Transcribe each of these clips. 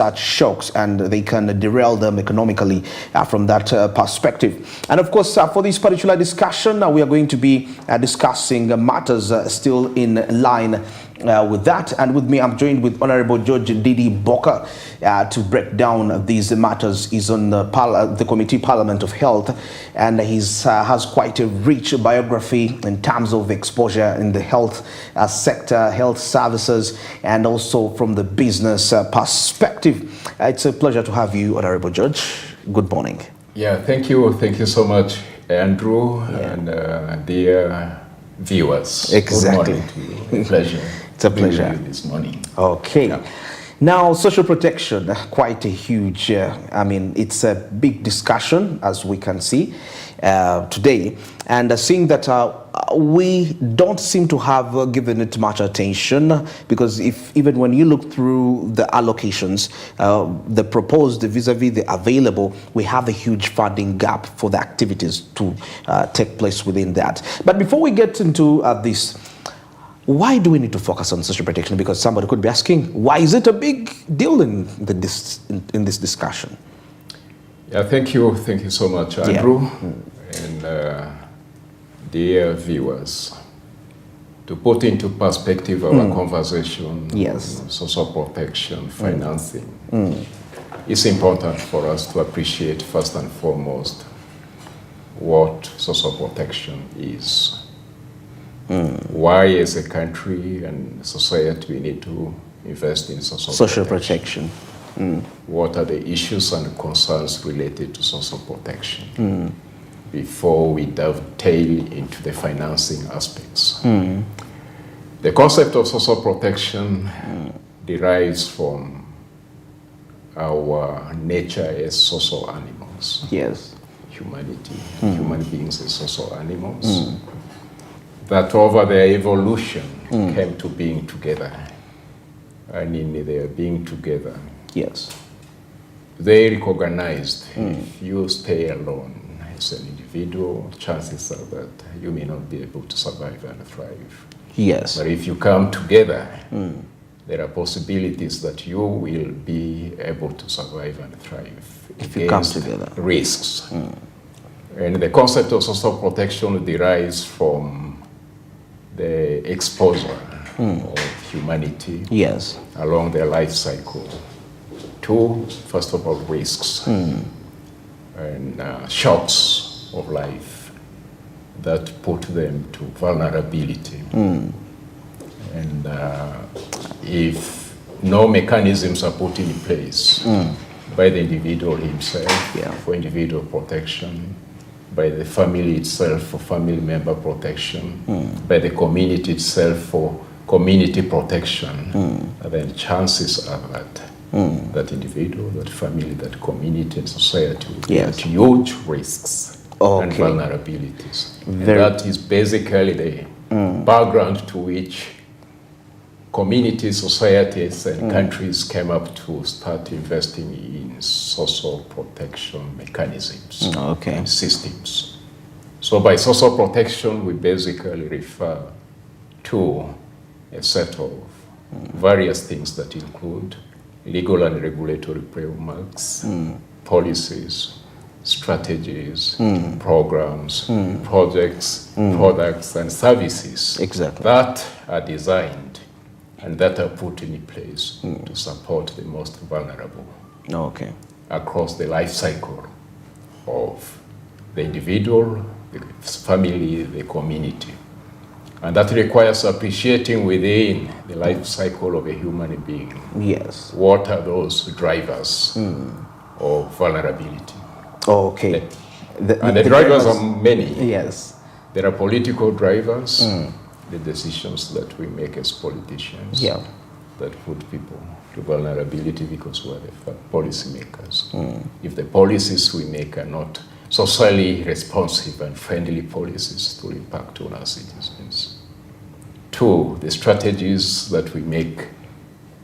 such shocks, and they can derail them economically from that perspective. And of course, for this particular discussion, we are going to be discussing matters still in line with that. And with me, I'm joined with Honorable George Didi Boka to break down these matters. He's on the Committee Parliament of Health, and he has quite a rich biography in terms of exposure in the health sector, health services, and also from the business perspective. It's a pleasure to have you, Honorable George. Good morning. Yeah, thank you. Thank you so much, Andrew, and dear viewers. Exactly. Good morning to you. Pleasure. It's a pleasure. Being with you this morning. Okay. Yeah. Now, social protection, quite a huge, it's a big discussion, as we can see today. And seeing that we don't seem to have given it much attention, because even when you look through the allocations, the proposed vis-a-vis the available, we have a huge funding gap for the activities to take place within that. But before we get into this, why do we need to focus on social protection? Because somebody could be asking, why is it a big deal in this discussion? Yeah, thank you. Thank you so much, Andrew. Yeah. And dear viewers, to put into perspective our conversation on social protection, financing, it's important for us to appreciate first and foremost what social protection is. Why as a country and society we need to invest in social protection. What are the issues and concerns related to social protection before we dovetail into the financing aspects. The concept of social protection derives from our nature as social animals. Yes. Humanity, human beings as social animals. That over their evolution came to being together. And in their being together, they recognized if you stay alone as an individual, chances are that you may not be able to survive and thrive. Yes. But if you come together, there are possibilities that you will be able to survive and thrive if you come together. Risks. And the concept of social protection derives from the exposure of humanity along their life cycle to, first of all, risks and shocks of life that put them to vulnerability. And if no mechanisms are put in place by the individual himself for individual protection, by the family itself for family member protection, by the community itself for community protection, then chances are that that individual, that family, that community and society will be at huge risks and vulnerabilities. And that is basically the background to which communities, societies, and countries came up to start investing in social protection mechanisms and systems. So by social protection, we basically refer to a set of various things that include legal and regulatory frameworks, policies, strategies, programs, projects, products, and services that are designed and that are put in place to support the most vulnerable across the life cycle of the individual, the family, the community. And that requires appreciating within the life cycle of a human being. What are those drivers of vulnerability? The drivers are many. There are political drivers, the decisions that we make as politicians that put people to vulnerability because we're the policy makers. If the policies we make are not socially responsive and friendly policies to impact on our citizens. Two, the strategies that we make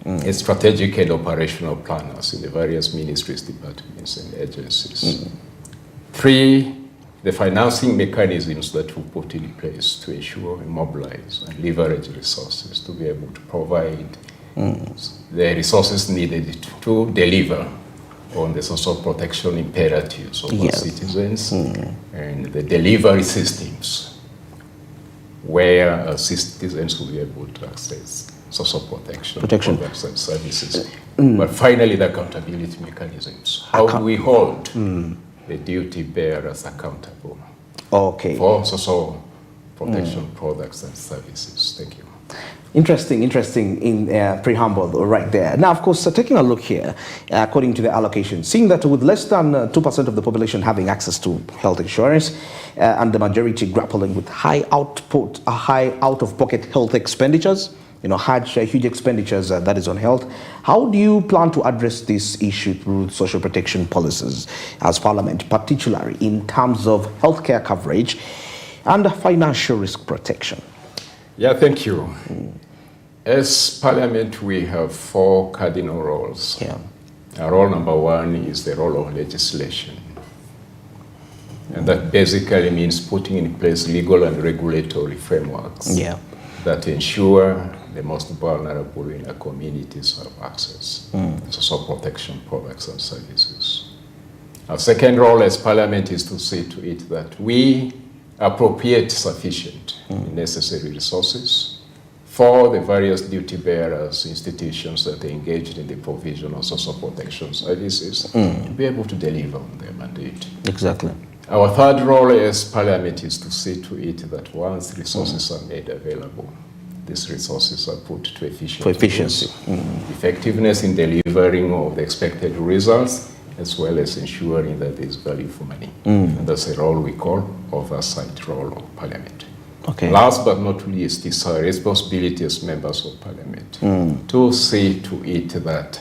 as strategic and operational planners in the various ministries, departments, and agencies. Three, the financing mechanisms that we put in place to ensure we mobilize and leverage resources to be able to provide the resources needed to deliver on the social protection imperatives of our citizens and the delivery systems where citizens will be able to access social protection products and services. But finally, the accountability mechanisms. How do we hold the duty bearers accountable for social protection products and services? Thank you. Interesting in preamble right there. Now, of course, taking a look here, according to the allocation, seeing that with less than 2% of the population having access to health insurance and the majority grappling with high out-of-pocket health expenditures, huge expenditures that is on health, how do you plan to address this issue through social protection policies as Parliament, particularly in terms of healthcare coverage and financial risk protection? Yeah, thank you. As Parliament, we have 4 cardinal roles. Role number 1 is the role of legislation. And that basically means putting in place legal and regulatory frameworks that ensure the most vulnerable in our communities have access to social protection products and services. Our second role as Parliament is to see to it that we appropriate sufficient necessary resources for the various duty bearers, institutions that are engaged in the provision of social protection services to be able to deliver on their mandate. Exactly. Our third role as Parliament is to see to it that once resources are made available, these resources are put to efficiency. Effectiveness in delivering of the expected results, as well as ensuring that there is value for money. And that's a role we call oversight role of Parliament. Last but not least is our responsibility as members of Parliament to see to it that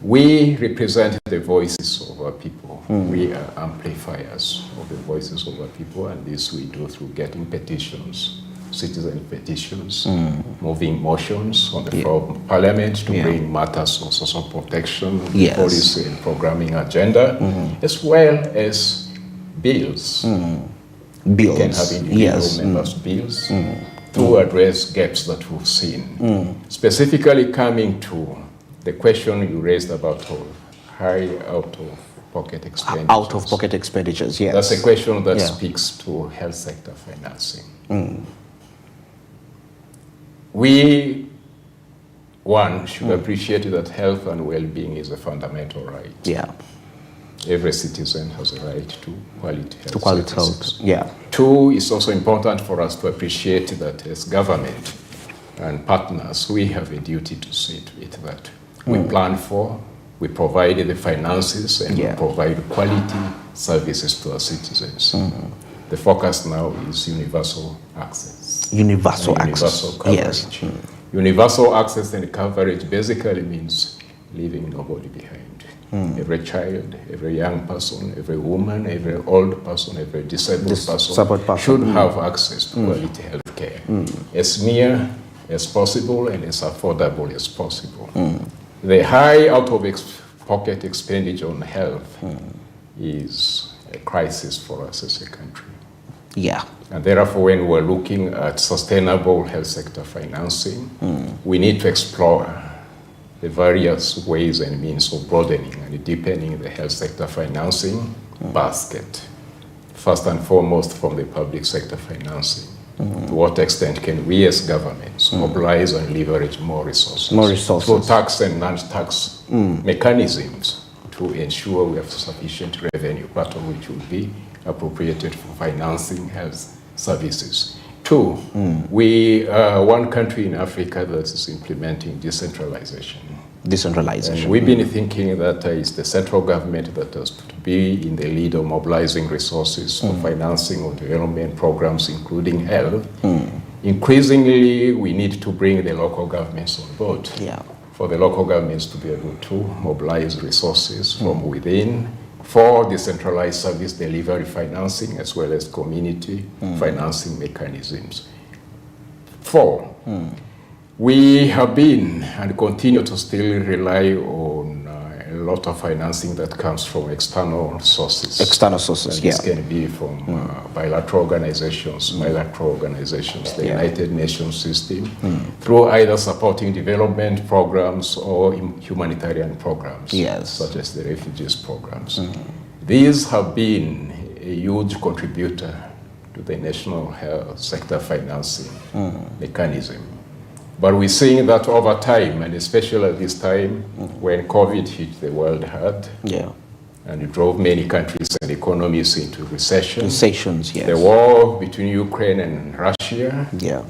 we represent the voices of our people. We are amplifiers of the voices of our people, and this we do through getting petitions, citizen petitions, moving motions on the floor of Parliament to bring matters of social protection, policy and programming agenda, as well as bills. We can have individual members' bills to address gaps that we've seen. Specifically coming to the question you raised about high out-of-pocket expenditures. Out-of-pocket expenditures, yes. That's a question that speaks to health sector financing. We, one, should appreciate that health and well-being is a fundamental right. Every citizen has a right to quality health. 2, it's also important for us to appreciate that as government and partners, we have a duty to see to it that we plan for, we provide the finances, and we provide quality services to our citizens. The focus now is universal access. Universal coverage. Universal access and coverage basically means leaving nobody behind. Every child, every young person, every woman, every old person, every disabled person should have access to quality health care as near as possible and as affordable as possible. The high out-of-pocket expenditure on health is a crisis for us as a country. And therefore, when we're looking at sustainable health sector financing, we need to explore the various ways and means of broadening and deepening the health sector financing basket. First and foremost, from the public sector financing. To what extent can we as governments mobilize and leverage more resources through tax and non-tax mechanisms to ensure we have sufficient revenue, part of which will be appropriated for financing health services. 2, we are one country in Africa that is implementing decentralization. And we've been thinking that it's the central government that has to be in the lead of mobilizing resources for financing of development programs, including health. Increasingly, we need to bring the local governments on board for the local governments to be able to mobilize resources from within for decentralized service delivery financing as well as community financing mechanisms. 4, we have been and continue to still rely on a lot of financing that comes from external sources. External sources, and this can be from bilateral organizations, the United Nations system, through either supporting development programs or humanitarian programs, such as the refugees programs. These have been a huge contributor to the national health sector financing mechanism. But we're seeing that over time, and especially at this time when COVID hit the world hard, and it drove many countries and economies into recession. Recessions, yes. The war between Ukraine and Russia,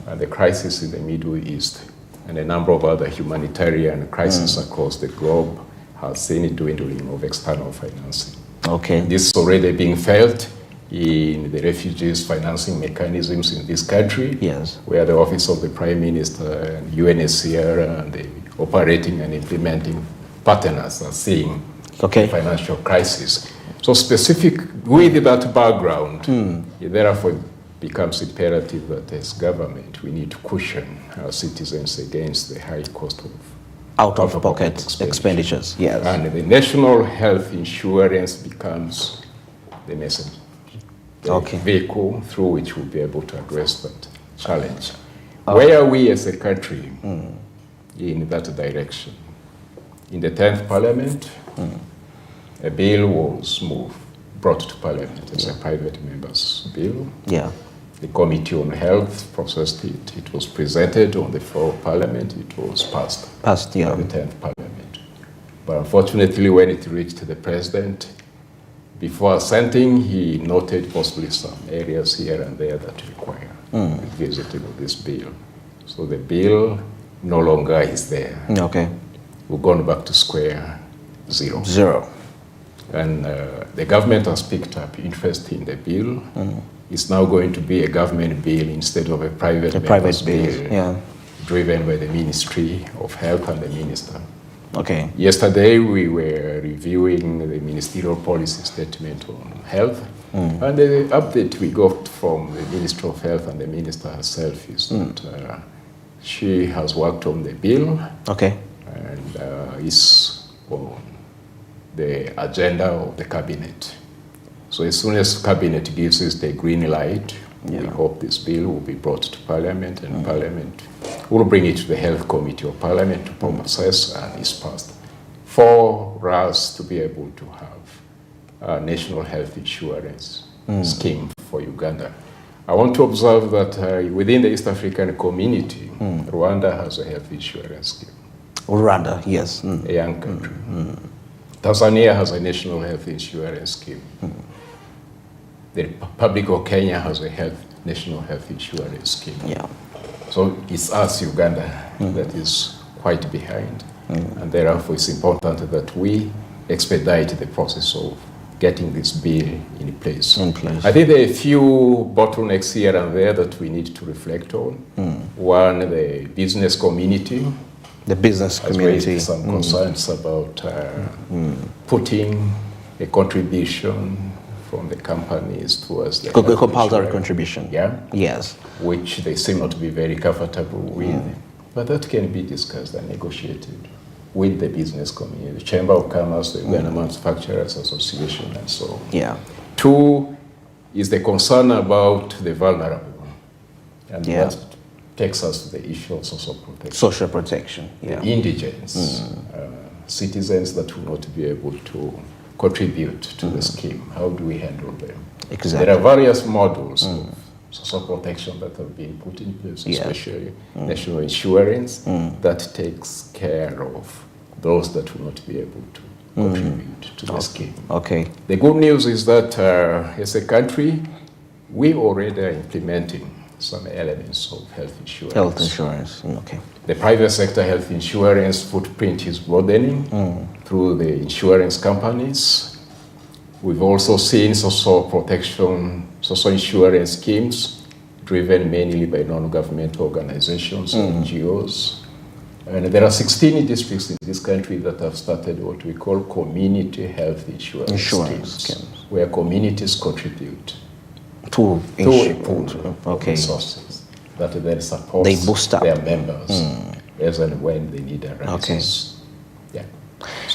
and the crisis in the Middle East, and a number of other humanitarian crises across the globe has seen a dwindling of external financing. Okay. This is already being felt in the refugees financing mechanisms in this country, where the Office of the Prime Minister and UNHCR and the operating and implementing partners are seeing the financial crisis. So specific with that background, it therefore becomes imperative that as government we need to cushion our citizens against the high cost of out-of-pocket expenditures. And the national health insurance becomes the message. The vehicle through which we'll be able to address that challenge. Where are we as a country in that direction? In the 10th Parliament, a bill was brought to Parliament as a private member's bill. The Committee on Health processed it. It was presented on the floor of Parliament. It was passed by the 10th Parliament. But unfortunately, when it reached the President, before assenting, he noted possibly some areas here and there that require revisiting of this bill. So the bill no longer is there. We've gone back to square zero. And the government has picked up interest in the bill. It's now going to be a government bill instead of a private bill, driven by the Ministry of Health and the Minister. Yesterday, we were reviewing the ministerial policy statement on health, and the update we got from the Minister of Health and the Minister herself is that she has worked on the bill and is on the agenda of the Cabinet. So as soon as Cabinet gives us the green light, we hope this bill will be brought to Parliament, and Parliament will bring it to the Health Committee of Parliament to process, and is passed for us to be able to have a national health insurance scheme for Uganda. I want to observe that within the East African community, Rwanda has a health insurance scheme. Rwanda, yes. A young country. Tanzania has a national health insurance scheme. The Republic of Kenya has a national health insurance scheme. So it's us, Uganda, that is quite behind. And therefore it's important that we expedite the process of getting this bill in place. I think there are a few bottlenecks here and there that we need to reflect on. One, the business community. The business community has raised some concerns about putting a contribution from the companies towards the compulsory contribution. Which they seem not to be very comfortable with. But that can be discussed and negotiated with the business community, the Chamber of Commerce, the Uganda Manufacturers Association, and so on. Two is the concern about the vulnerable. And that takes us to the issue of social protection. Social protection, The indigents, citizens that will not be able to contribute to the scheme. How do we handle them? There are various models of social protection that have been put in place, especially national insurance, that takes care of those that will not be able to contribute to the scheme. The good news is that as a country, we already are implementing some elements of health insurance. The private sector health insurance footprint is broadening through the insurance companies. We've also seen social insurance schemes driven mainly by non-governmental organizations, NGOs. And there are 16 districts in this country that have started what we call community health insurance schemes, where communities contribute to a pool of resources that then support their members as and when they need analysis.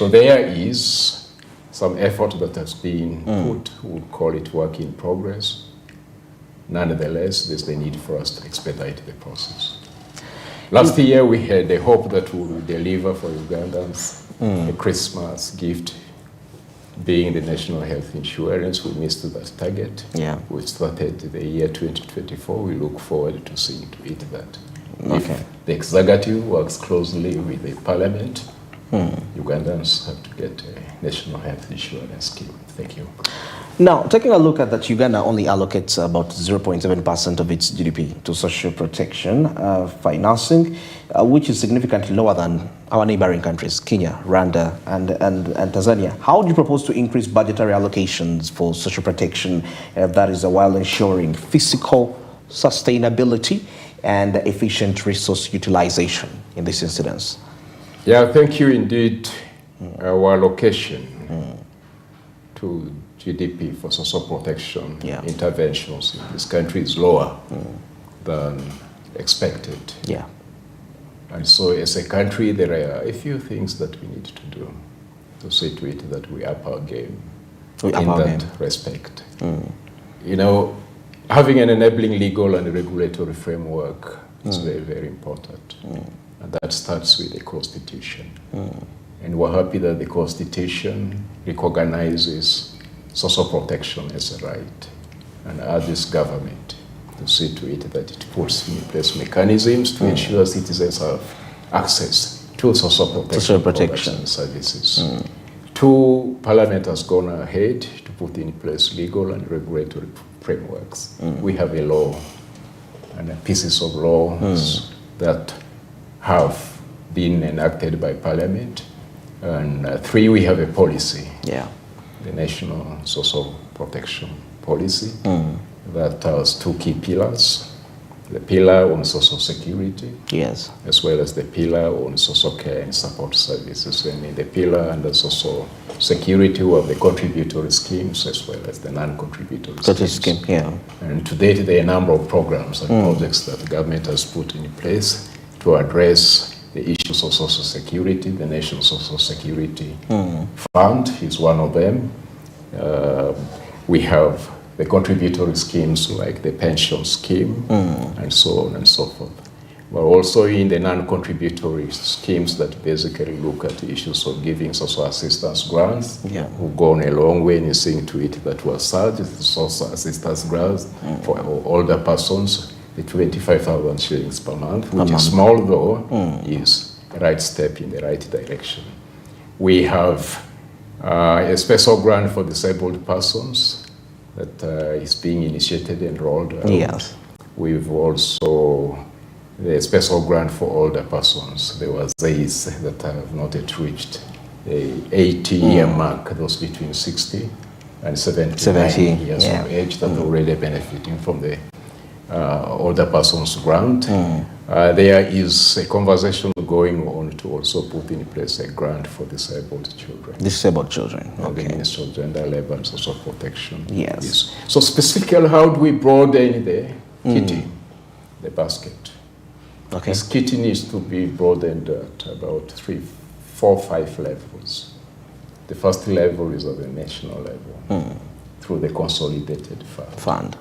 So there is some effort that has been put, we'll call it work in progress. Nonetheless, there's the need for us to expedite the process. Last year, we had the hope that we would deliver for Ugandans a Christmas gift, being the national health insurance. We missed that target. Yeah. We started the year 2024. We look forward to seeing to it that Okay. if the executive works closely with the parliament, Ugandans have to get a national health insurance scheme. Thank you. Now, taking a look at that, Uganda only allocates about 0.7% of its GDP to social protection financing, which is significantly lower than our neighboring countries, Kenya, Rwanda, and Tanzania. How do you propose to increase budgetary allocations for social protection, that is while ensuring fiscal sustainability and efficient resource utilization in this incidence? Yeah, thank you indeed. Our allocation to GDP for social protection interventions in this country is lower than expected. Yeah. And so as a country, there are a few things that we need to do to see to it that we up our game in that respect. You know, having an enabling legal and regulatory framework is very, very important. And that starts with the Constitution. And we're happy that the Constitution recognizes social protection as a right and urges government to see to it that it puts in place mechanisms to ensure citizens have access to social protection and services. Two, Parliament has gone ahead to put in place legal and regulatory frameworks. We have a law and pieces of laws that have been enacted by Parliament. And three, we have a policy, the National Social Protection Policy, that has two key pillars: the pillar on social security, as well as the pillar on social care and support services. And in the pillar under social security, we have the contributory schemes as well as the non-contributory schemes. And to date, there are a number of programs and projects that the government has put in place to address the issues of social security. The National Social Security Fund is one of them. We have the contributory schemes like the pension scheme and so on and so forth. But also in the non-contributory schemes that basically look at the issues of giving social assistance grants, who've gone a long way in seeing to it that was surged the social assistance grants for older persons. The 25,000 shillings per month, which is small though, is a right step in the right direction. We have a special grant for disabled persons that is being initiated and rolled out. We've also the special grant for older persons. There was these that have not yet reached the 80-year mark, those between 60 and 79 years of age that are already benefiting from the older persons grant. There is a conversation going on to also put in place a grant for disabled children. Okay. The Ministry of Gender, Labour and Social Protection. So specifically, how do we broaden the kitting, the basket? This kitting needs to be broadened at about 3, 4, 5 levels. The first level is at the national level through the consolidated fund.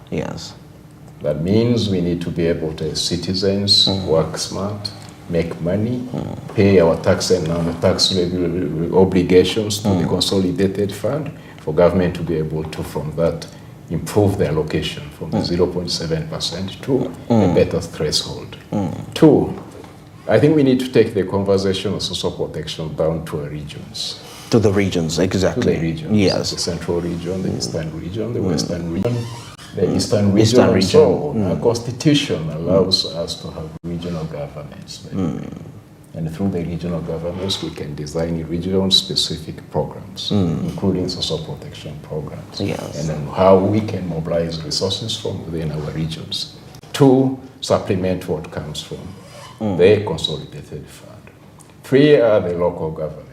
That means we need to be able to, as citizens, work smart, make money, pay our tax and non-tax obligations to the consolidated fund for government to be able to, from that, improve the allocation from the 0.7% to a better threshold. Two, I think we need to take the conversation of social protection down to our regions. To the regions, exactly. To the regions. The central region, the eastern region, the western region, the eastern region, and so on. Our constitution allows us to have regional governments. And through the regional governments, we can design region-specific programs, including social protection programs, and then how we can mobilize resources from within our regions to supplement what comes from the consolidated fund. Three are the local governments.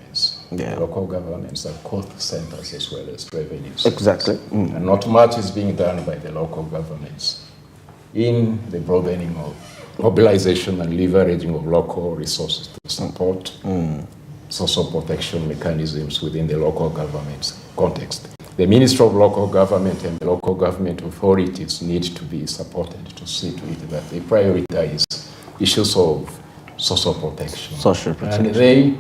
The local governments are cost centers as well as revenue centers. And not much is being done by the local governments in the broadening of mobilization and leveraging of local resources to support social protection mechanisms within the local government context. The Minister of Local Government and the local government authorities need to be supported to see to it that they prioritize issues of social protection. Social protection. And they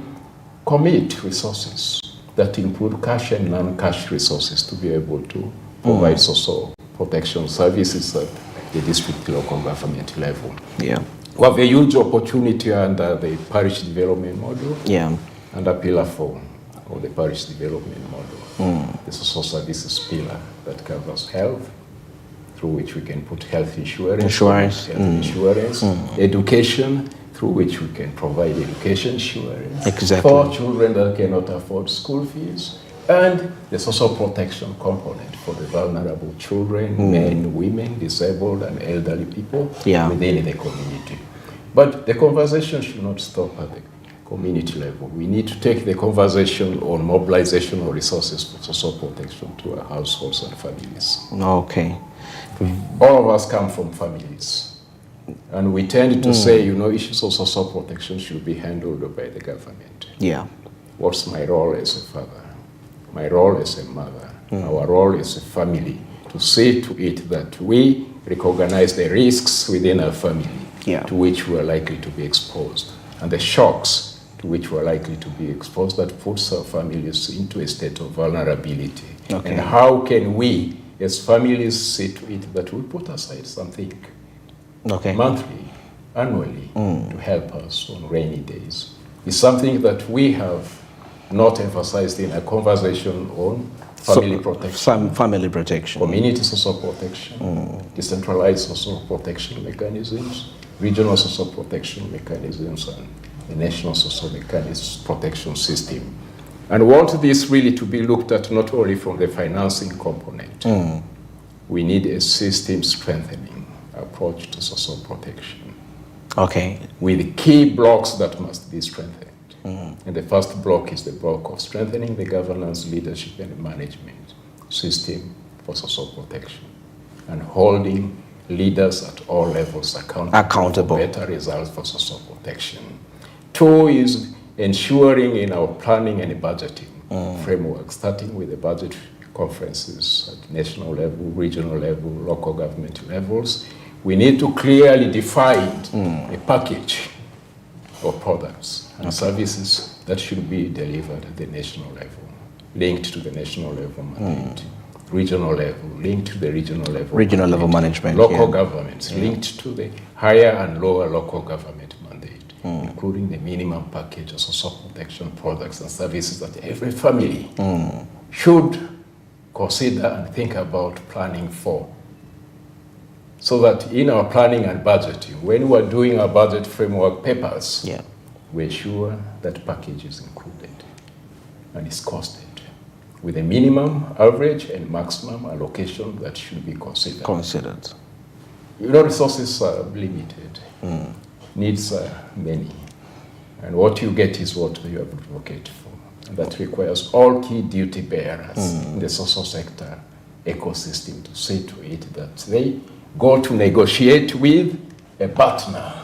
commit resources that include cash and non-cash resources to be able to provide social protection services at the district local government level. Yeah. We have a huge opportunity under the parish development model. Yeah. Under Pillar 4 of the parish development model. The social services pillar that covers health, through which we can put health insurance, education, through which we can provide education insurance for children that cannot afford school fees, and the social protection component for the vulnerable children, men, women, disabled, and elderly people within the community. But the conversation should not stop at the community level. We need to take the conversation on mobilization of resources for social protection to our households and families. Okay. All of us come from families. And we tend to say, you know, issues of social protection should be handled by the government. Yeah. What's my role as a father? My role as a mother? Our role as a family to see to it that we recognize the risks within our family to which we are likely to be exposed, and the shocks to which we are likely to be exposed that puts our families into a state of vulnerability. Okay. And how can we, as families, see to it that we put aside something monthly, annually, to help us on rainy days? It's something that we have not emphasized in a conversation on family protection. Family protection. Community social protection, decentralized social protection mechanisms, regional social protection mechanisms, and the national social mechanisms protection system. And we want this really to be looked at not only from the financing component. We need a system strengthening approach to social protection. Okay. With key blocks that must be strengthened. And the first block is the block of strengthening the governance, leadership, and management system for social protection, and holding leaders at all levels accountable for better results for social protection. 2 is ensuring in our planning and budgeting framework, starting with the budget conferences at national level, regional level, local government levels, we need to clearly define a package of products and services that should be delivered at the national level, linked to the national level mandate, regional level, linked to the regional level management, local governments, linked to the higher and lower local government mandate, including the minimum package of social protection products and services that every family should consider and think about planning for. So that in our planning and budgeting, when we're doing our budget framework papers, we ensure that package is included and is costed with a minimum, average, and maximum allocation that should be considered. You know, resources are limited, needs are many, and what you get is what you have advocated for. And that requires all key duty bearers in the social sector ecosystem to see to it that they go to negotiate with a partner.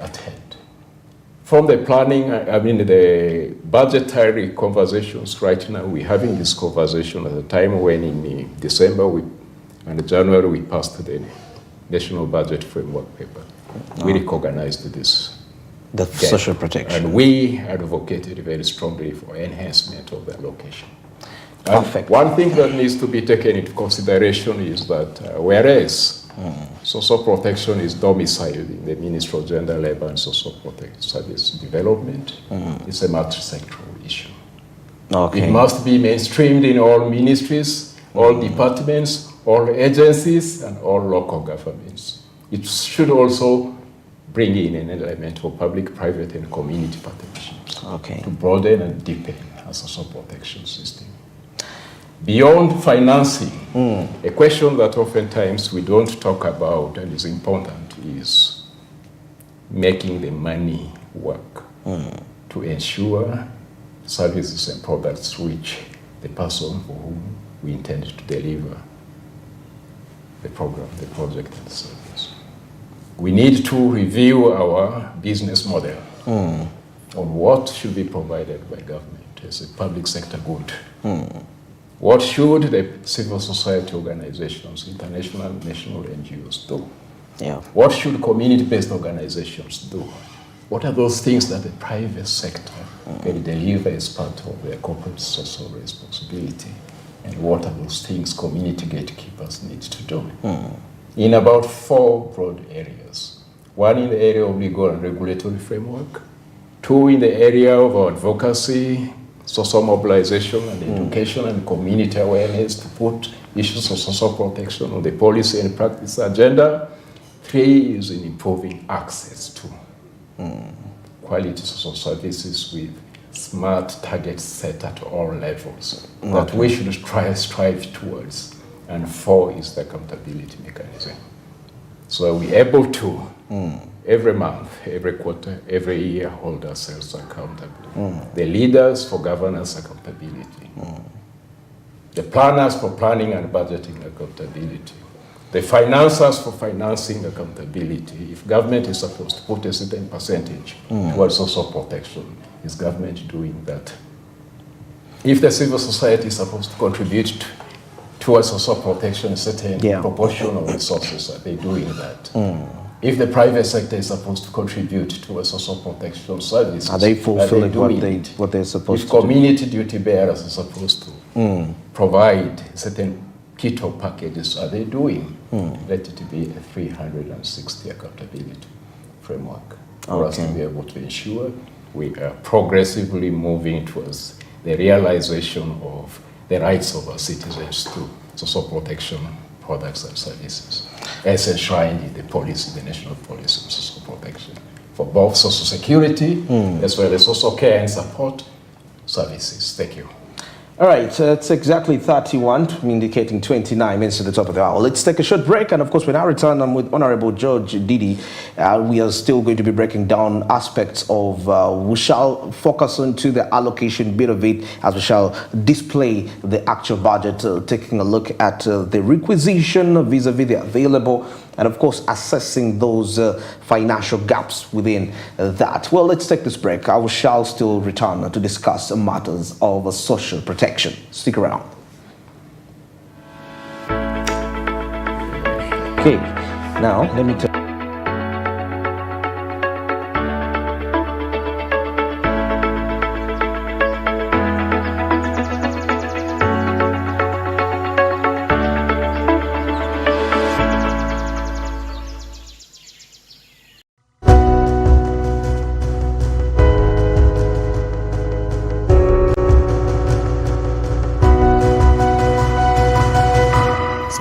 At hand. From the planning, the budgetary conversations right now, we're having this conversation at the time when in December and January we passed the National Budget Framework paper. We recognized this. The social protection. And we advocated very strongly for enhancement of the allocation. Perfect. One thing that needs to be taken into consideration is that whereas social protection is domiciled in the Ministry of Gender, Labour and Social Protection Service Development, it's a multi-sectoral issue. It must be mainstreamed in all ministries, all departments, all agencies, and all local governments. It should also bring in an element of public, private, and community partnerships to broaden and deepen our social protection system. Beyond financing, a question that oftentimes we don't talk about and is important is making the money work to ensure services and products reach the person for whom we intend to deliver the program, the project, and the service. We need to review our business model on what should be provided by government as a public sector good. What should the civil society organizations, international, national NGOs do? Yeah. What should community-based organizations do? What are those things that the private sector can deliver as part of their corporate social responsibility? And what are those things community gatekeepers need to do? In about 4 broad areas. 1 in the area of legal and regulatory framework, 2 in the area of advocacy, social mobilization and education and community awareness to put issues of social protection on the policy and practice agenda. 3 is in improving access to quality social services with smart targets set at all levels that we should strive towards. And 4 is the accountability mechanism. So we're able to, every month, every quarter, every year, hold ourselves accountable. The leaders for governance accountability. The planners for planning and budgeting accountability. The financiers for financing accountability. If government is supposed to put a certain percentage towards social protection, is government doing that? If the civil society is supposed to contribute towards social protection, a certain proportion of resources, are they doing that? If the private sector is supposed to contribute towards social protection services, are they fulfilling what they're supposed to do? If community duty bearers are supposed to provide certain kit or packages, are they doing? Let it be a 360 accountability framework for us to be able to ensure we are progressively moving towards the realization of the rights of our citizens to social protection products and services, as enshrined in the policy, the national policy of social protection, for both social security as well as social care and support services. Thank you. All right, it's exactly 31, indicating 29 minutes to the top of the hour. Let's take a short break, and of course, when I return, I'm with Honorable George Didi. We are still going to be breaking down aspects of, we shall focus on to the allocation bit of it, as we shall display the actual budget, taking a look at the requisition vis-a-vis the available, and of course, assessing those financial gaps within that. Well, let's take this break. I shall still return to discuss matters of social protection. Stick around. Okay, now let me tell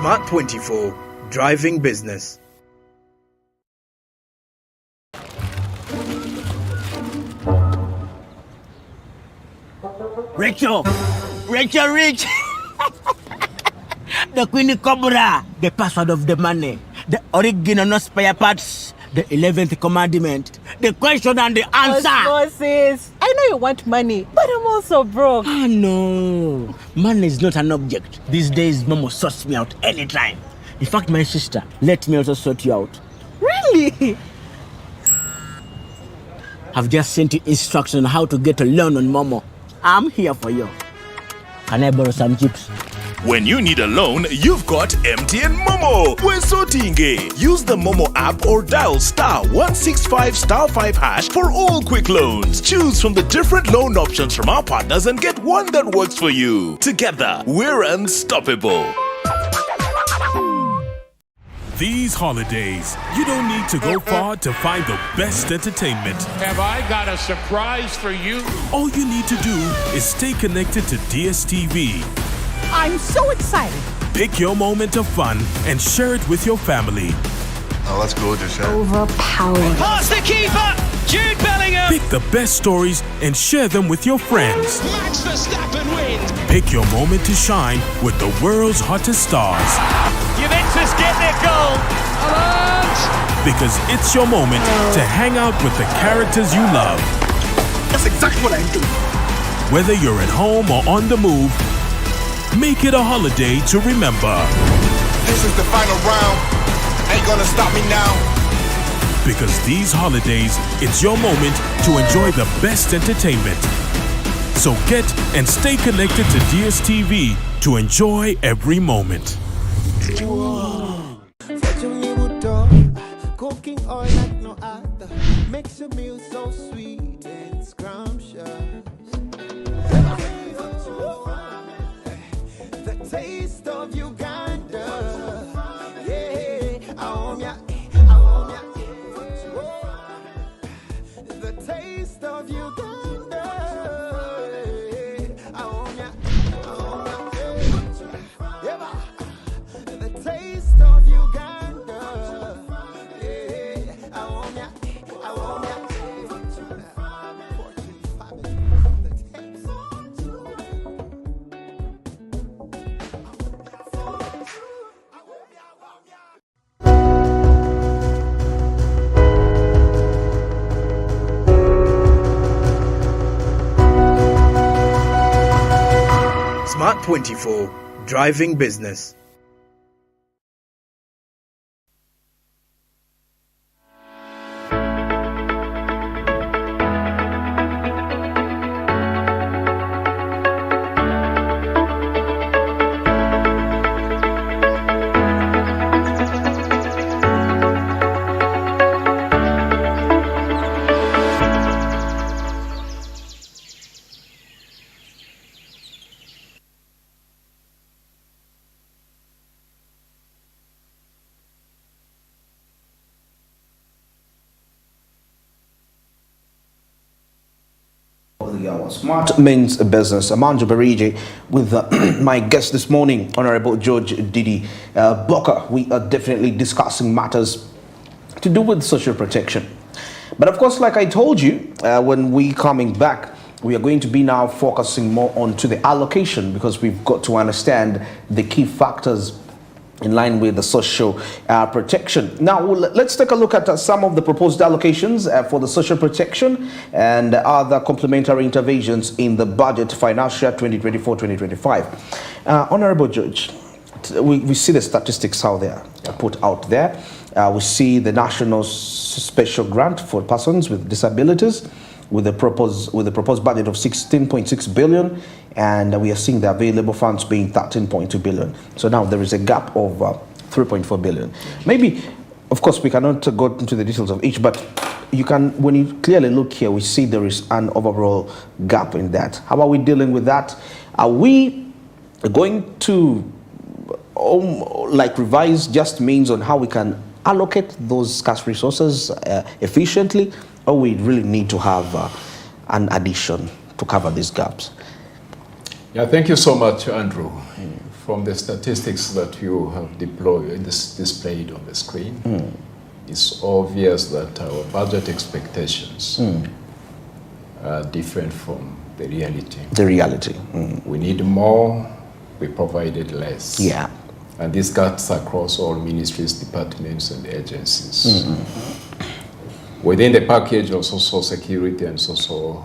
Smart 24, driving business. Rich. The Queen Cobra, the password of the money, the original no spare parts, the 11th commandment, the question and the answer. Osmosis. I know you want money, but I'm also broke. Ah, no. Money is not an object. These days, Mama sorts me out anytime. In fact, my sister, let me also sort you out. Really? I've just sent you instructions on how to get a loan on Momo. I'm here for you. Can I borrow some chips? When you need a loan, you've got MTN Momo. We're Sotinge. Use the Momo app or dial *165*5# for all quick loans. Choose from the different loan options from our partners and get one that works for you. Together, we're unstoppable. These holidays, you don't need to go far to find the best entertainment. Have I got a surprise for you? All you need to do is stay connected to DSTV. I'm so excited. Pick your moment of fun and share it with your family. Oh, let's go, Deshaun. Overpowered. Pass the keeper, Jude Bellingham. Pick the best stories and share them with your friends. Max Verstappen wins. Pick your moment to shine with the world's hottest stars. Juventus get their goal. Alert! Because it's your moment to hang out with the characters you love. That's exactly what I do. Whether you're at home or on the move, make it a holiday to remember. This is the final round. Ain't gonna stop me now. Because these holidays, it's your moment to enjoy the best entertainment. So get and stay connected to DSTV to enjoy every moment. Cooking oil like no other makes your meal so sweet and scrumptious. The taste of Uganda, yeah, the taste of Uganda, the taste of Uganda. Smart 24, driving business. Smart means business. Amanjo Bariji with my guest this morning, Honorable George Didi Boka. We are definitely discussing matters to do with social protection. But of course, like I told you, when we coming back, we are going to be now focusing more on to the allocation, because we've got to understand the key factors in line with the social protection. Now, let's take a look at some of the proposed allocations for the social protection and other complementary interventions in the budget financial 2024-2025. Honorable Judge, we see the statistics how they are put out there. We see the national special grant for persons with disabilities with the proposed budget of 16.6 billion, and we are seeing the available funds being 13.2 billion. So now there is a gap of 3.4 billion. Maybe, of course, we cannot go into the details of each, but you can, when you clearly look here, we see there is an overall gap in that. How are we dealing with that? Are we going to revise just means on how we can allocate those scarce resources efficiently, or we really need to have an addition to cover these gaps? Yeah, thank you so much, Andrew. From the statistics that you have displayed on the screen, it's obvious that our budget expectations are different from the reality. The reality. We need more, we provided less. Yeah. And this cuts across all ministries, departments, and agencies. Within the package of social security and social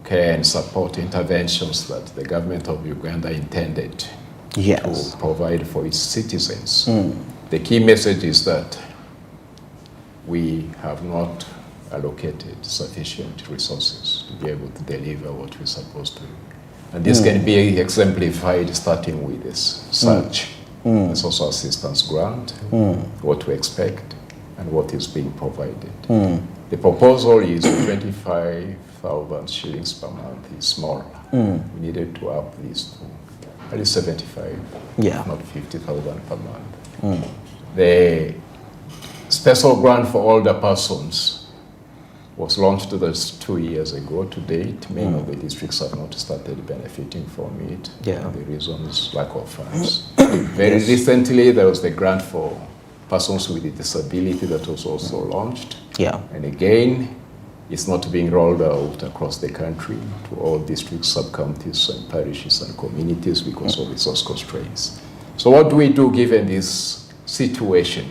care and support interventions that the government of Uganda intended to provide for its citizens, the key message is that we have not allocated sufficient resources to be able to deliver what we're supposed to. And this can be exemplified starting with this surge, the social assistance grant, what we expect, and what is being provided. The proposal is 25,000 shillings per month. Is small. We needed to up this to at least 75, not 50,000 per month. The special grant for older persons was launched 2 years ago. To date, many of the districts have not started benefiting from it. And the reason is lack of funds. Very recently, there was the grant for persons with a disability that was also launched. And again, it's not being rolled out across the country to all districts, sub-counties, and parishes and communities because of resource constraints. So what do we do given this situation?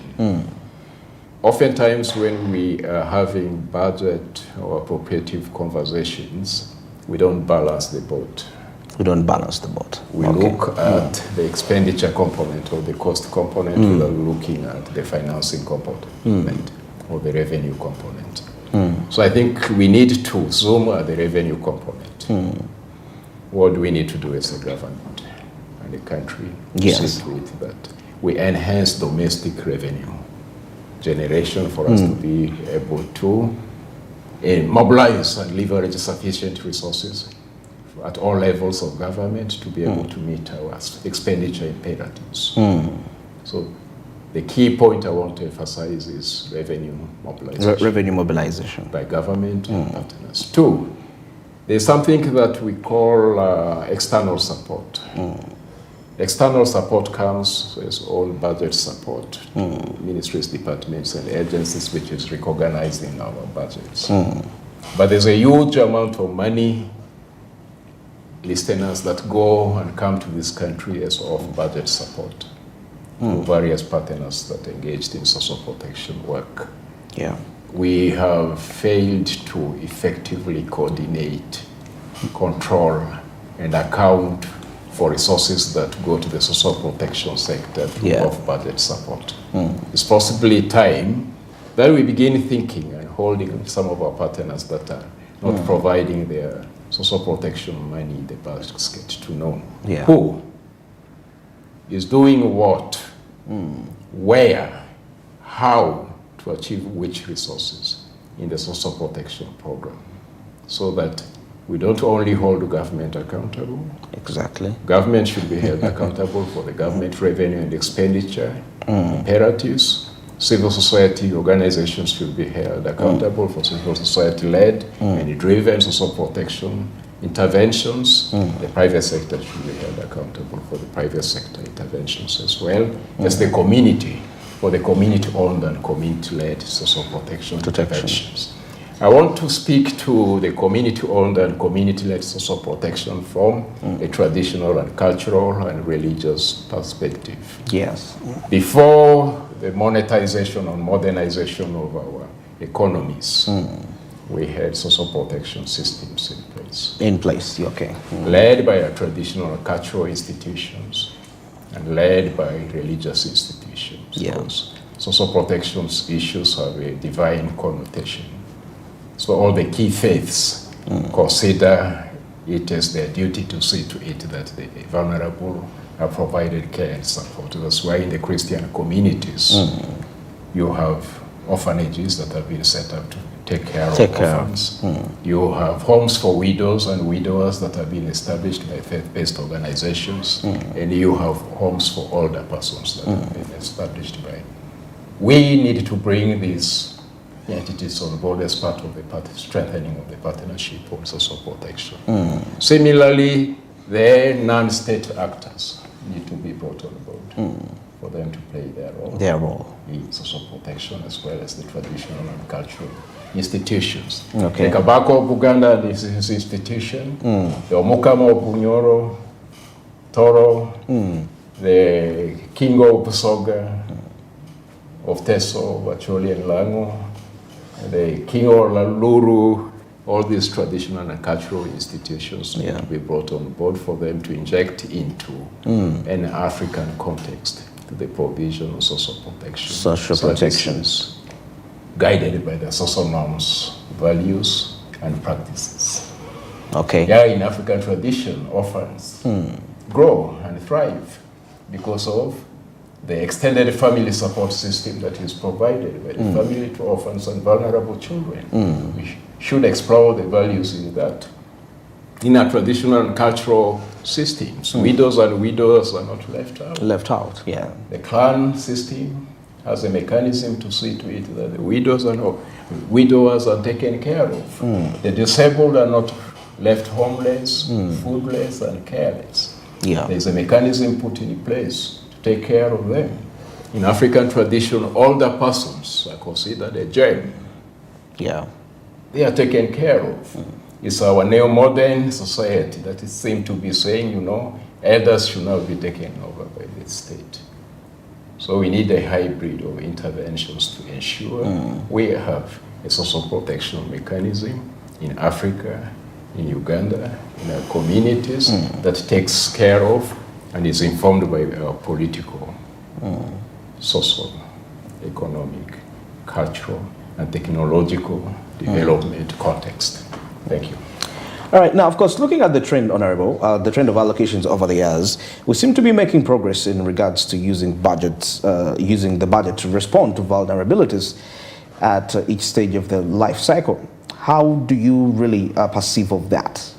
Oftentimes when we are having budget or appropriative conversations, we don't balance the boat. We don't balance the boat. We look at the expenditure component or the cost component without looking at the financing component. or the revenue component. So I think we need to zoom at the revenue component. What do we need to do as a government and a country to see to it that we enhance domestic revenue generation for us to be able to mobilize and leverage sufficient resources at all levels of government to be able to meet our expenditure imperatives. So the key point I want to emphasize is revenue mobilization. Revenue mobilization. By government and partners. Two, there's something that we call external support. External support comes as all budget support, ministries, departments, and agencies, which is recognized in our budgets. But there's a huge amount of money, listeners, that go and come to this country as off-budget support to various partners that engaged in social protection work. We have failed to effectively coordinate, control, and account for resources that go to the social protection sector of budget support. It's possibly time that we begin thinking and holding some of our partners that are not providing their social protection money in the basket to know who is doing what, where, how to achieve which resources in the social protection program, so that we don't only hold government accountable. Exactly. Government should be held accountable for the government revenue and expenditure imperatives. Civil society organizations should be held accountable for civil society-led and driven social protection interventions. The private sector should be held accountable for the private sector interventions as well as the community, for the community-owned and community-led social protection interventions. I want to speak to the community-owned and community-led social protection from a traditional and cultural and religious perspective. Before the monetization and modernization of our economies, we had social protection systems in place. Led by our traditional and cultural institutions and led by religious institutions. Because social protection issues have a divine connotation. So all the key faiths consider it as their duty to see to it that the vulnerable are provided care and support. That's why in the Christian communities, you have orphanages that have been set up to take care of orphans. You have homes for widows and widowers that have been established by faith-based organizations. And you have homes for older persons that have been established by. We need to bring these entities on board as part of the strengthening of the partnership on social protection. Similarly, the non-state actors need to be brought on board for them to play their role in social protection as well as the traditional and cultural institutions. The Kabako of Buganda is his institution, the Omukama of Bunyoro, Toro, the King of Busoga, of Teso, Wacholi and Lango, the King of Lulu, all these traditional and cultural institutions need to be brought on board for them to inject into an African context to the provision of social protection. Social protections. Guided by the social norms, values, and practices. In African tradition, orphans grow and thrive because of the extended family support system that is provided by the family to orphans and vulnerable children. We should explore the values in that. In our traditional and cultural systems, widows and widowers are not left out. The clan system has a mechanism to see to it that the widowers are taken care of. The disabled are not left homeless, foodless, and careless. There's a mechanism put in place take care of them. In African tradition, older persons are considered a gem. They are taken care of. It's our neo-modern society that it seems to be saying, elders should not be taken over by the state. So we need a hybrid of interventions to ensure we have a social protection mechanism in Africa, in Uganda, in our communities that takes care of and is informed by our political, social, economic, cultural, and technological development context. Thank you. All right. Now, of course, looking at the trend, Honorable, the trend of allocations over the years, we seem to be making progress in regards to using budgets, using the budget to respond to vulnerabilities at each stage of the life cycle. How do you really perceive of that?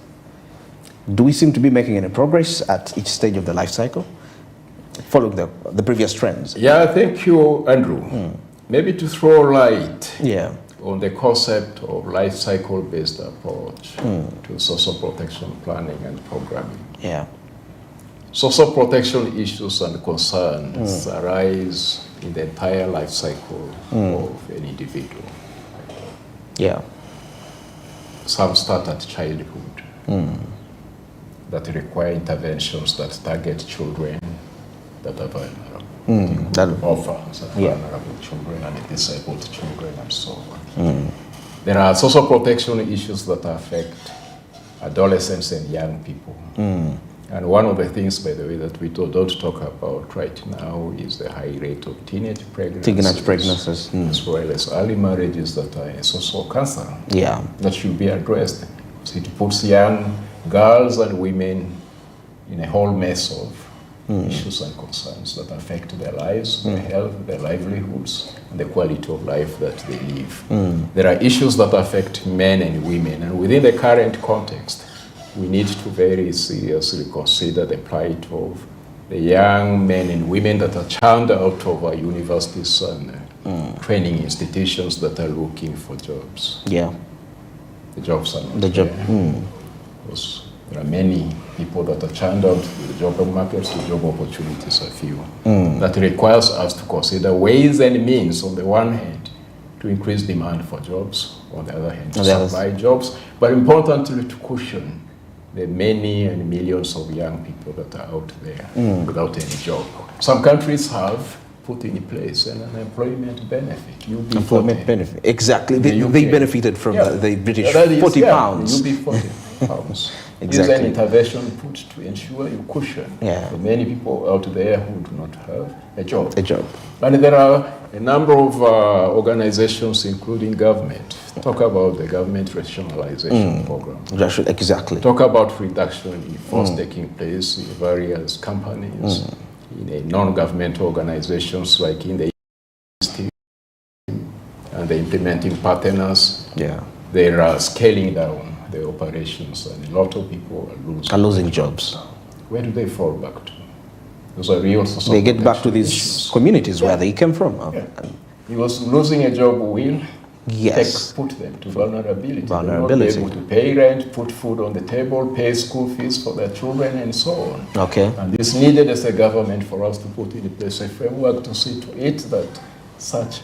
Do we seem to be making any progress at each stage of the life cycle, following the previous trends? Yeah, thank you, Andrew. Maybe to throw light on the concept of life cycle based approach to social protection planning and programming. Yeah. Social protection issues and concerns arise in the entire life cycle of an individual. Yeah. Some start at childhood that require interventions that target children that are vulnerable, orphans and vulnerable children and disabled children and so on. There are social protection issues that affect adolescents and young people. And one of the things, by the way, that we don't talk about right now is the high rate of teenage pregnancies, as well as early marriages that are a social cancer that should be addressed. So it puts young girls and women in a whole mess of issues and concerns that affect their lives, their health, their livelihoods, and the quality of life that they live. There are issues that affect men and women, and within the current context, we need to very seriously consider the plight of the young men and women that are churned out of our universities and training institutions that are looking for jobs. Yeah. The jobs are not there. Because there are many people that are churned out to the job markets, the job opportunities are few. That requires us to consider ways and means, on the one hand, to increase demand for jobs, on the other hand, to supply jobs, but importantly, to cushion the many and millions of young people that are out there without any job. Some countries have put in place an unemployment benefit. Employment benefit, exactly. They benefited from the British £40. £40. Exactly. Is an intervention put to ensure you cushion the many people out there who do not have a job. And there are a number of organizations, including government, talk about the government rationalization program. Exactly. Talk about reduction in force taking place in various companies, in a non-governmental organizations like in the DSTV and the implementing partners. They are scaling down the operations, and a lot of people are losing jobs. Where do they fall back to? Those are real social They get back to these issues. Communities where they came from. Because losing a job will put them to vulnerability. They will not be able to pay rent, put food on the table, pay school fees for their children, and so on. And this needed as a government for us to put in place a framework to see to it that such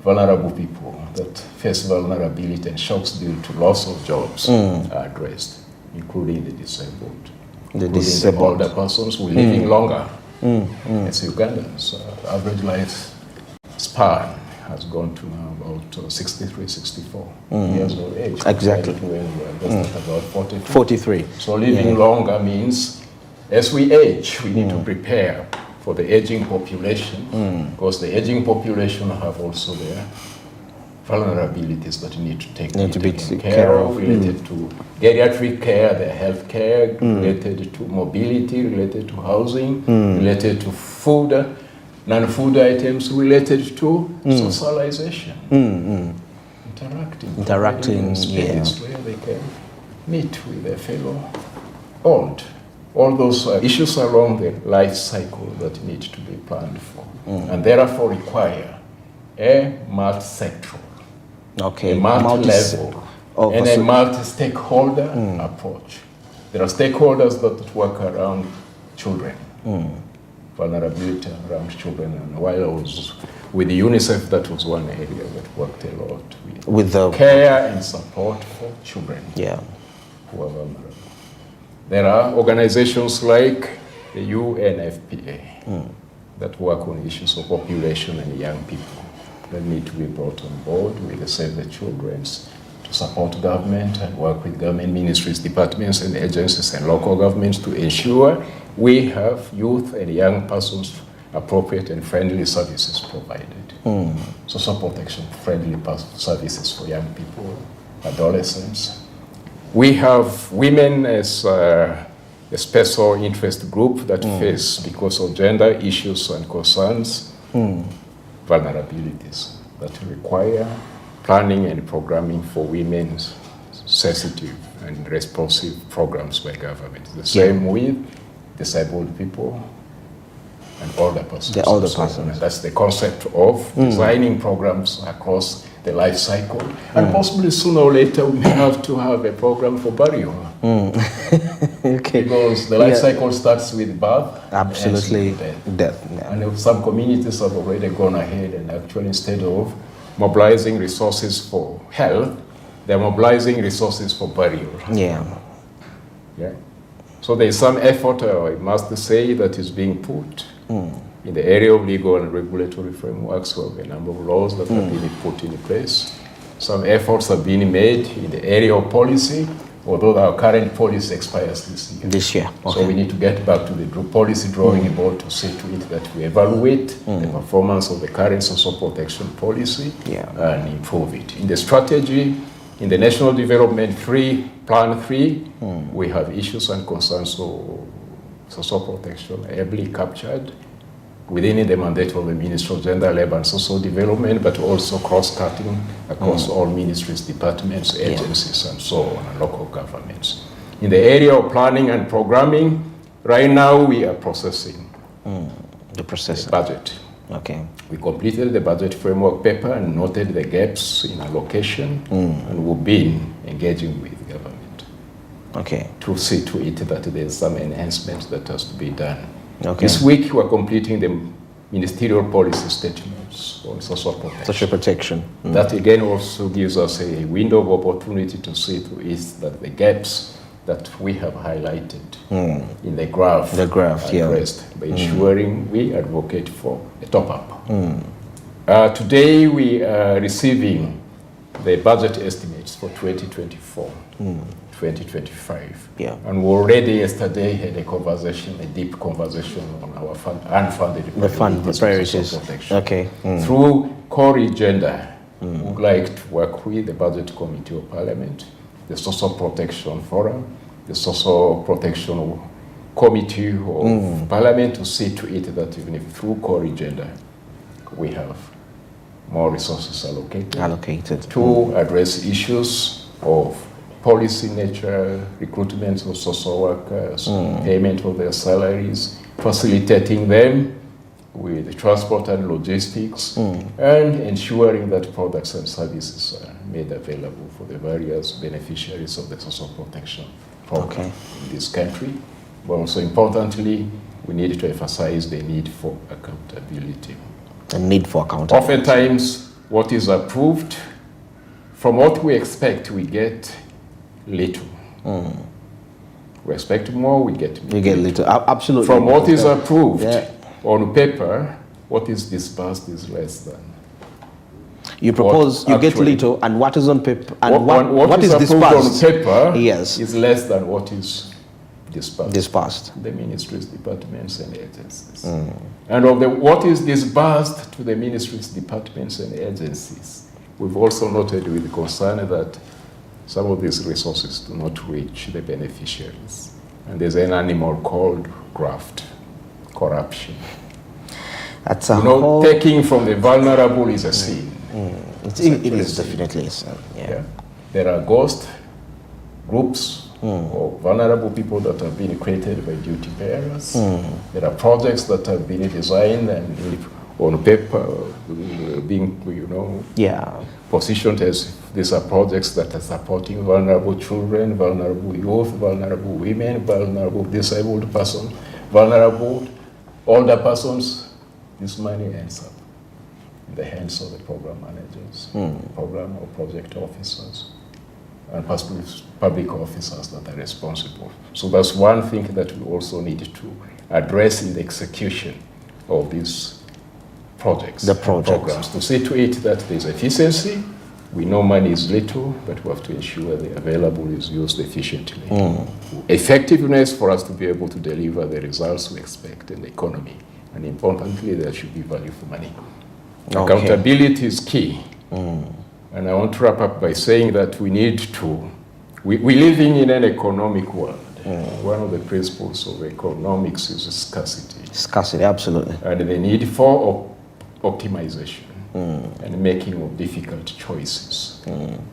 vulnerable people that face vulnerability and shocks due to loss of jobs are addressed, including the disabled, the older persons who are living longer. As Ugandans, average life span has gone to now about 63, 64 years of age. Exactly. When we are just at about 42. 43. So living longer means as we age, we need to prepare for the aging population, because the aging population have also their vulnerabilities that need to take taken care of, related to geriatric care, their health care, related to mobility, related to housing, related to food, non-food items, related to socialization, interacting in space where they can meet with their fellow old. All those issues along the life cycle that need to be planned for, and therefore require a multi-sectoral, a multi-level, and a multi-stakeholder approach. There are stakeholders that work around children, vulnerability around children, and while I was with the UNICEF, that was one area that worked a lot with the care and support for children who are vulnerable. There are organizations like the UNFPA that work on issues of population and young people that need to be brought on board with the Save the Children's to support government and work with government ministries, departments and agencies and local governments to ensure we have youth and young persons appropriate and friendly services provided. Social protection friendly services for young people, adolescents. We have women as a special interest group that face, because of gender issues and concerns, vulnerabilities that require planning and programming for women's sensitive and responsive programs by government. The same with disabled people and older persons. The older persons. And that's the concept of designing programs across the life cycle. And possibly sooner or later we may have to have a program for burial. Okay. Because the life cycle starts with birth. Absolutely. And ends with Death. Yeah. And if some communities have already gone ahead and actually, instead of mobilizing resources for health, they're mobilizing resources for burial. Yeah. Yeah. So there is some effort, I must say, that is being put in the area of legal and regulatory frameworks. We have a number of laws that have been put in place. Some efforts have been made in the area of policy, although our current policy expires this year. This year. Okay. So we need to get back to the policy drawing board to see to it that we evaluate the performance of the current social protection policy and improve it. In the strategy, in the National Development Plan 3, we have issues and concerns of social protection ably captured within the mandate of the Ministry of Gender, Labour and Social Development, but also cross-cutting across all ministries, departments, agencies, and so on, and local governments. In the area of planning and programming, right now we are processing the budget. Okay. We completed the budget framework paper and noted the gaps in allocation, and we've been engaging with government to see to it that there's some enhancement that has to be done. Okay. This week we're completing the ministerial policy statements on social protection. Social protection. That again also gives us a window of opportunity to see to it that the gaps that we have highlighted in the graph addressed by ensuring we advocate for a top-up. Today we are receiving the budget estimates for 2024. 2025. And we already yesterday had a deep conversation on our unfunded priorities. Okay. Through core agenda, we would like to work with the Budget Committee of Parliament, the Social Protection Forum, the Social Protection Committee of Parliament to see to it that even if through core agenda we have more resources allocated to address issues of policy nature, recruitment of social workers, payment of their salaries, facilitating them with transport and logistics, and ensuring that products and services are made available for the various beneficiaries of the social protection program in this country. But also importantly, we need to emphasize the need for accountability. The need for accountability. Oftentimes, what is approved, from what we expect, we get little. We expect more, we get little. Absolutely. From what is approved on paper, what is disbursed is less than. You propose you get little, and what is on paper, and what is approved disbursed on paper is less than what is disbursed. The ministries, departments, and agencies. And of what is disbursed to the ministries, departments, and agencies, we've also noted with concern that some of these resources do not reach the beneficiaries. And there's an animal called graft, corruption. That's a taking from the vulnerable is a sin. It is definitely a sin. There are ghost groups of vulnerable people that have been created by duty bearers. There are projects that have been designed and on paper being, positioned as these are projects that are supporting vulnerable children, vulnerable youth, vulnerable women, vulnerable disabled persons, vulnerable older persons. This money ends up in the hands of the program managers, program or project officers, and possibly public officers that are responsible. So that's one thing that we also need to address in the execution of these projects, programs, to see to it that there's efficiency. We know money is little, but we have to ensure the available is used efficiently. Effectiveness for us to be able to deliver the results we expect in the economy And importantly, there should be value for money. Okay. Accountability is key. And I want to wrap up by saying that we need to, we're living in an economic world. One of the principles of economics is scarcity. Scarcity, absolutely. And the need for optimization and making of difficult choices.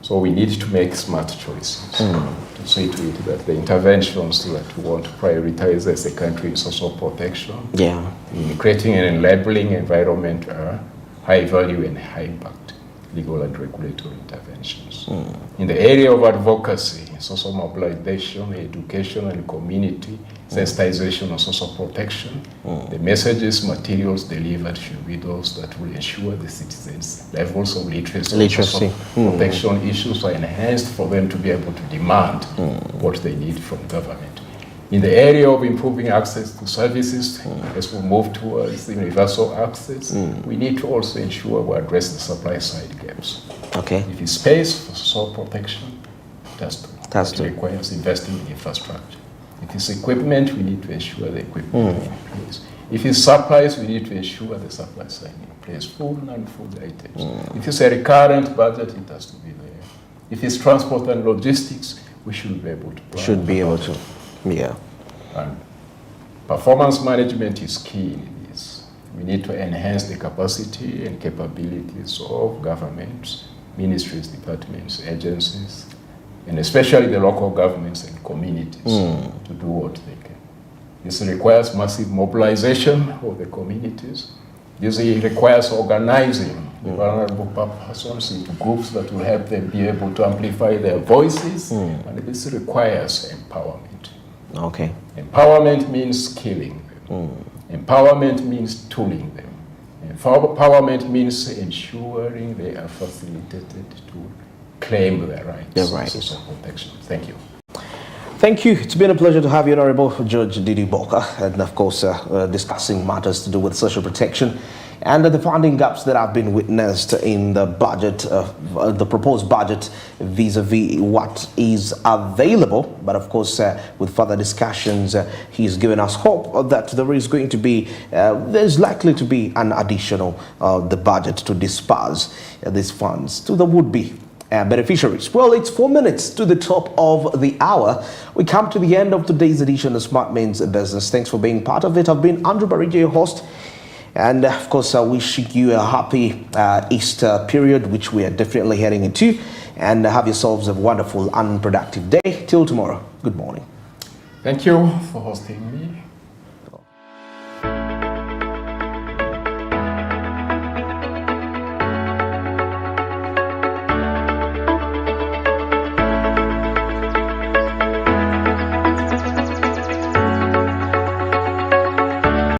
So we need to make smart choices. To say to it that the interventions that we want to prioritize as a country in social protection, in creating an enabling environment are high value and high impact legal and regulatory interventions. In the area of advocacy, social mobilization, education and community sensitization on social protection, the messages, materials delivered should be those that will ensure the citizens' levels of literacy. Social protection issues are enhanced for them to be able to demand what they need from government. In the area of improving access to services, as we move towards universal access, we need to also ensure we address the supply side gaps. Okay. If it's space for social protection, it requires investing in infrastructure. If it's equipment, we need to ensure the equipment is in place. If it's supplies, we need to ensure the supply side in place, food and non-food items. If it's a recurrent budget, it has to be there. If it's transport and logistics, we should be able to plan. And performance management is key in this. We need to enhance the capacity and capabilities of governments, ministries, departments, agencies, and especially the local governments and communities to do what they can. This requires massive mobilization of the communities. This requires organizing the vulnerable persons into groups that will help them be able to amplify their voices, and this requires empowerment. Okay. Empowerment means skilling them. Empowerment means tooling them. Empowerment means ensuring they are facilitated to claim their rights. Social protection. Thank you. Thank you. It's been a pleasure to have you, Honorable George Didi Boka, and of course discussing matters to do with social protection and the funding gaps that have been witnessed in the budget, the proposed budget vis-a-vis what is available. But of course, with further discussions, he's given us hope that there is going to be, there's likely to be an additional the budget to disperse these funds to the would-be beneficiaries. Well, it's 4 minutes to the top of the hour. We come to the end of today's edition of Smart Means Business. Thanks for being part of it. I've been Andrew Barija, your host. And of course, I wish you a happy Easter period, which we are definitely heading into. And have yourselves a wonderful and productive day. Till tomorrow. Good morning. Thank you for hosting me.